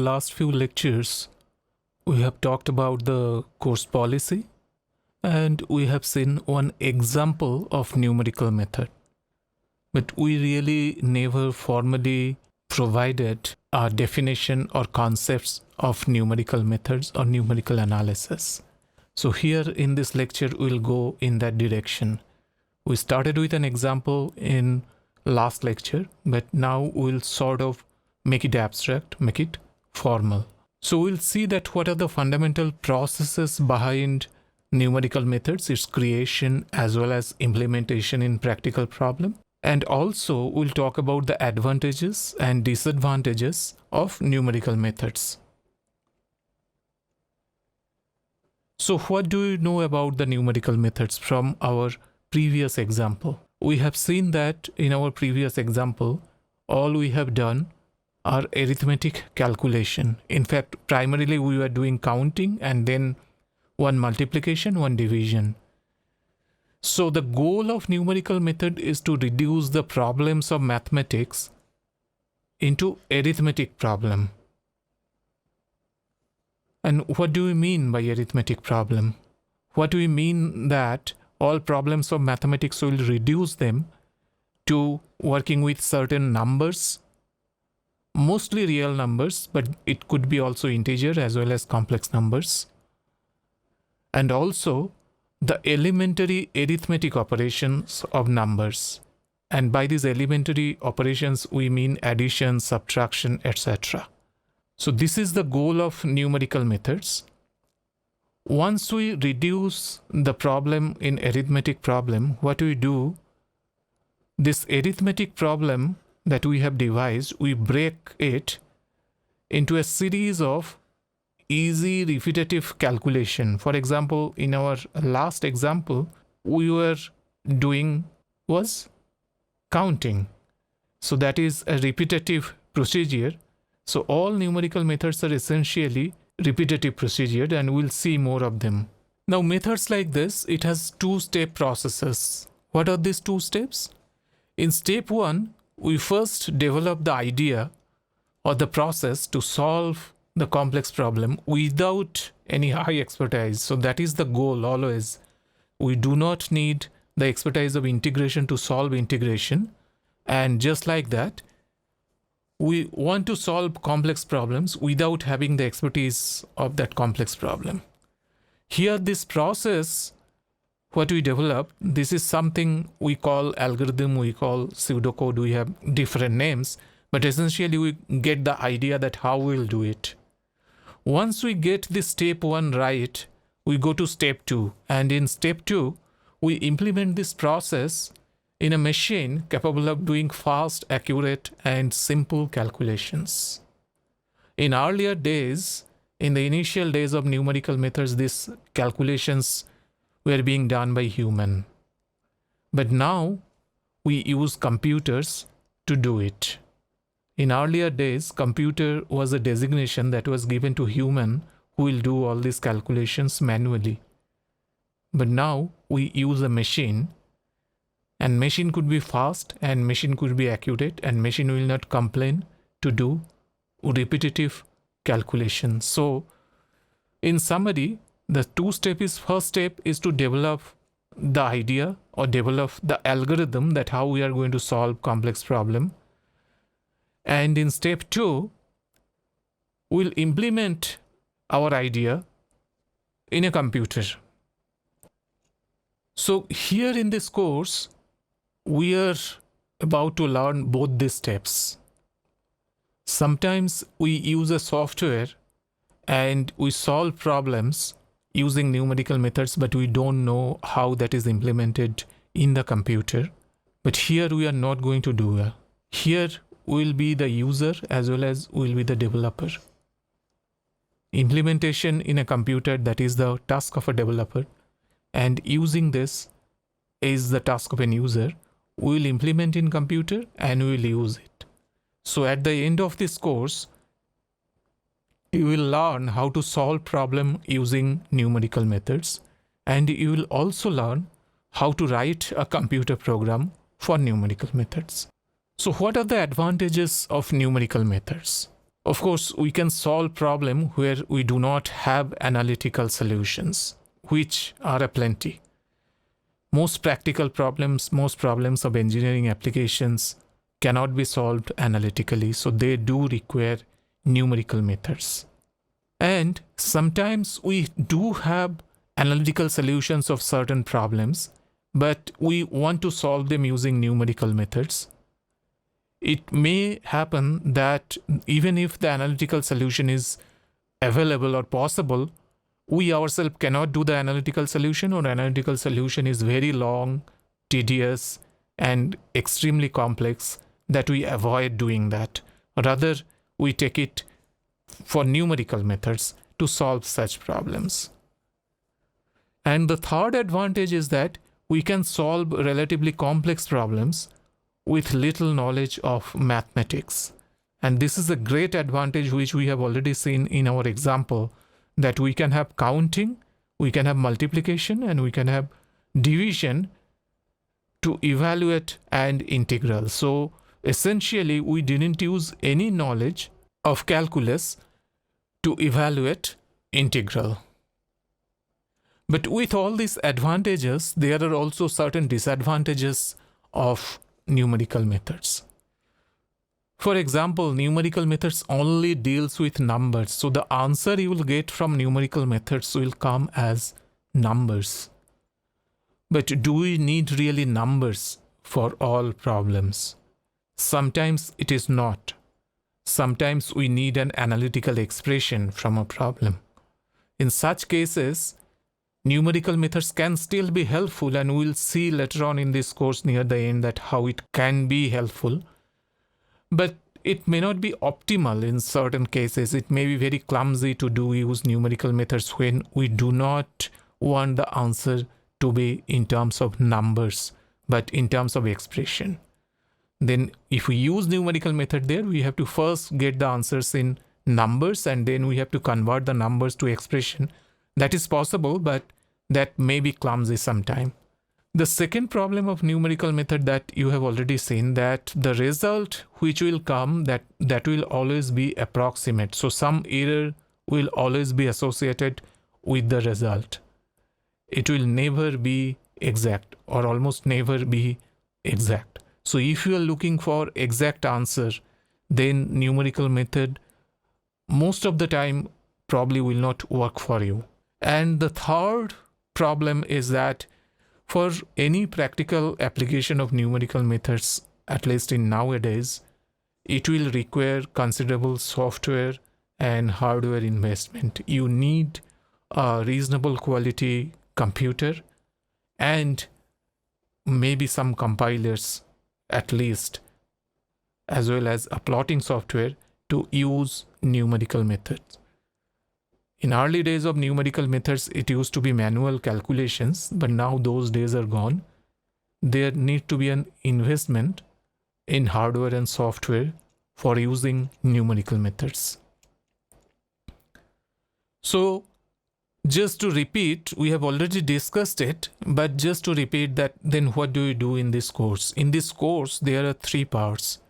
last few lectures, we have talked about the course policy and we have seen one example of numerical method. But we really never formally provided a definition or concepts of numerical methods or numerical analysis. So here in this lecture, we'll go in that direction. We started with an example in last lecture, but now we'll sort of make it abstract, make it formal. So we'll see that what are the fundamental processes behind numerical methods, its creation as well as implementation in practical problem. And also we'll talk about the advantages and disadvantages of numerical methods. So what do you know about the numerical methods from our previous example? We have seen that in our previous example, all we have done are arithmetic calculation. In fact, primarily we were doing counting and then one multiplication, one division. So the goal of numerical method is to reduce the problems of mathematics into arithmetic problem. And what do we mean by arithmetic problem? What do we mean that all problems of mathematics will reduce them to working with certain numbers, mostly real numbers, but it could be also integer as well as complex numbers. And also the elementary arithmetic operations of numbers. And by these elementary operations, we mean addition, subtraction, etc. So this is the goal of numerical methods. Once we reduce the problem in arithmetic problem, what we do, this arithmetic problem that we have devised, we break it into a series of easy repetitive calculation. For example, in our last example, we were doing was counting. So that is a repetitive procedure. So all numerical methods are essentially repetitive procedure and we'll see more of them. Now methods like this, it has two-step processes. What are these two steps? In step 1, we first develop the idea or the process to solve the complex problem without any high expertise. So that is the goal always. We do not need the expertise of integration to solve integration. And just like that, we want to solve complex problems without having the expertise of that complex problem. Here this process, what we develop, this is something we call algorithm, we call pseudocode, we have different names, but essentially we get the idea that how we'll do it. Once we get this step 1 right, we go to step 2, and in step 2, we implement this process in a machine capable of doing fast, accurate, and simple calculations. In earlier days, in the initial days of numerical methods, these calculations were being done by human. But now, we use computers to do it. In earlier days, computer was a designation that was given to human who will do all these calculations manually. But now, we use a machine. And machine could be fast and machine could be accurate and machine will not complain to do repetitive calculations. So in summary, the first step is to develop the idea or develop the algorithm that how we are going to solve complex problem. And in step 2, we'll implement our idea in a computer. So here in this course, we are about to learn both these steps. Sometimes we use a software and we solve problems using numerical methods, but we don't know how that is implemented in the computer. But here we are not going to do that. Here we'll be the user as well as we'll be the developer. Implementation in a computer, that is the task of a developer, and using this is the task of an user. We will implement in computer and we will use it. So at the end of this course, you will learn how to solve problem using numerical methods, and you will also learn how to write a computer program for numerical methods. So what are the advantages of numerical methods? Of course, we can solve problem where we do not have analytical solutions, which are aplenty. Most practical problems, most problems of engineering applications cannot be solved analytically, so they do require numerical methods. And sometimes we do have analytical solutions of certain problems, but we want to solve them using numerical methods. It may happen that even if the analytical solution is available or possible, we ourselves cannot do the analytical solution, or analytical solution is very long, tedious, and extremely complex, that we avoid doing that. Rather, we take it for numerical methods to solve such problems. And the third advantage is that we can solve relatively complex problems with little knowledge of mathematics. And this is a great advantage which we have already seen in our example, that we can have counting, we can have multiplication, and we can have division to evaluate and integral. So essentially, we didn't use any knowledge of calculus to evaluate integral. But with all these advantages, there are also certain disadvantages of numerical methods. For example, numerical methods only deals with numbers. So the answer you will get from numerical methods will come as numbers. But do we need really numbers for all problems? Sometimes it is not. Sometimes we need an analytical expression from a problem. In such cases, numerical methods can still be helpful, and we'll see later on in this course near the end that how it can be helpful. But it may not be optimal in certain cases. It may be very clumsy to use numerical methods when we do not want the answer to be in terms of numbers, but in terms of expression. Then if we use numerical method there, we have to first get the answers in numbers, and then we have to convert the numbers to expression. That is possible, but that may be clumsy sometime. The second problem of numerical method that you have already seen, that the result which will come, that will always be approximate. So some error will always be associated with the result. It will never be exact, or almost never be exact. So if you are looking for exact answer, then numerical method most of the time probably will not work for you. And the third problem is that for any practical application of numerical methods, at least in nowadays, it will require considerable software and hardware investment. You need a reasonable quality computer and maybe some compilers at least, as well as a plotting software to use numerical methods. In early days of numerical methods, it used to be manual calculations, but now those days are gone. There need to be an investment in hardware and software for using numerical methods. So, just to repeat, we have already discussed it, but just to repeat that, then what do we do in this course? In this course, there are three parts.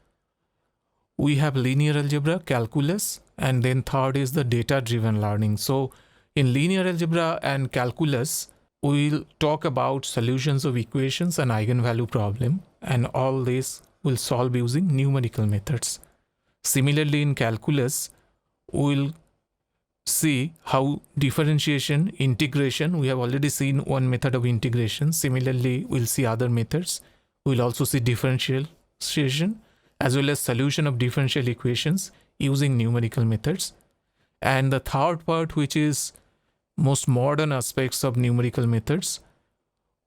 We have linear algebra, calculus, and then third is the data-driven learning. So in linear algebra and calculus, we'll talk about solutions of equations and eigenvalue problem, and all this will solve using numerical methods. Similarly, in calculus, we'll see how differentiation, integration, we have already seen one method of integration. Similarly, we'll see other methods. We'll also see differentiation as well as solution of differential equations using numerical methods. And the third part, which is most modern aspects of numerical methods,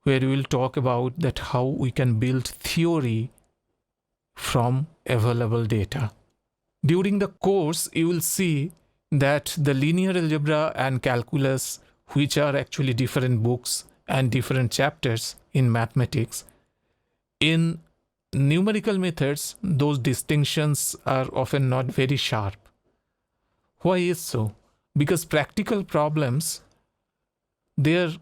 where we will talk about that how we can build theory from available data. During the course, you will see that the linear algebra and calculus, which are actually different books and different chapters in mathematics, in numerical methods, those distinctions are often not very sharp. Why is so? Because practical problems, they are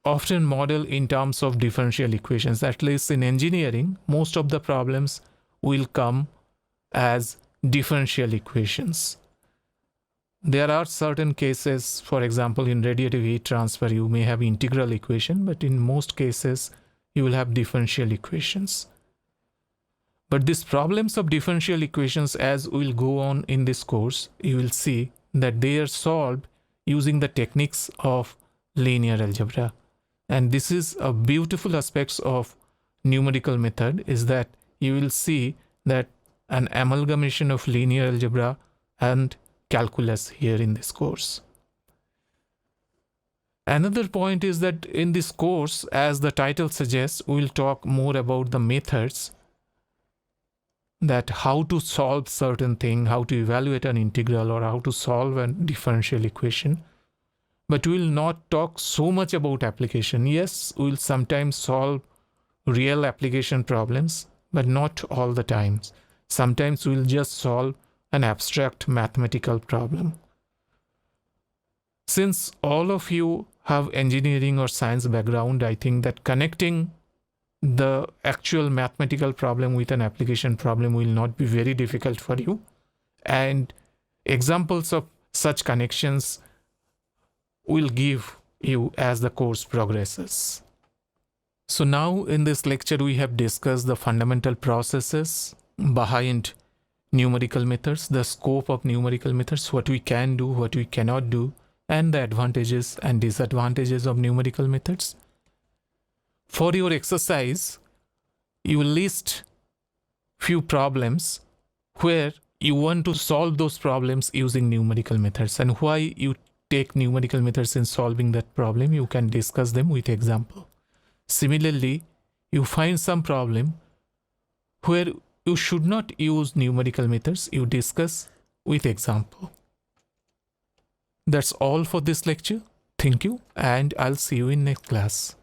often modeled in terms of differential equations. At least in engineering, most of the problems will come as differential equations. There are certain cases, for example, in radiative heat transfer, you may have integral equation, but in most cases, you will have differential equations. But these problems of differential equations, as we'll go on in this course, you will see that they are solved using the techniques of linear algebra. And this is a beautiful aspect of numerical method, is that you will see that an amalgamation of linear algebra and calculus here in this course. Another point is that in this course, as the title suggests, we will talk more about the methods, that how to solve certain thing, how to evaluate an integral, or how to solve a differential equation. But we will not talk so much about application. Yes, we will sometimes solve real application problems, but not all the times. Sometimes we will just solve an abstract mathematical problem. Since all of you have engineering or science background, I think that connecting the actual mathematical problem with an application problem will not be very difficult for you. And examples of such connections will give you as the course progresses. So now in this lecture, we have discussed the fundamental processes behind numerical methods, the scope of numerical methods, what we can do, what we cannot do, and the advantages and disadvantages of numerical methods. For your exercise, you will list few problems where you want to solve those problems using numerical methods, and why you take numerical methods in solving that problem. You can discuss them with example. Similarly, you find some problem where you should not use numerical methods, you discuss with example. That's all for this lecture. Thank you, and I'll see you in next class.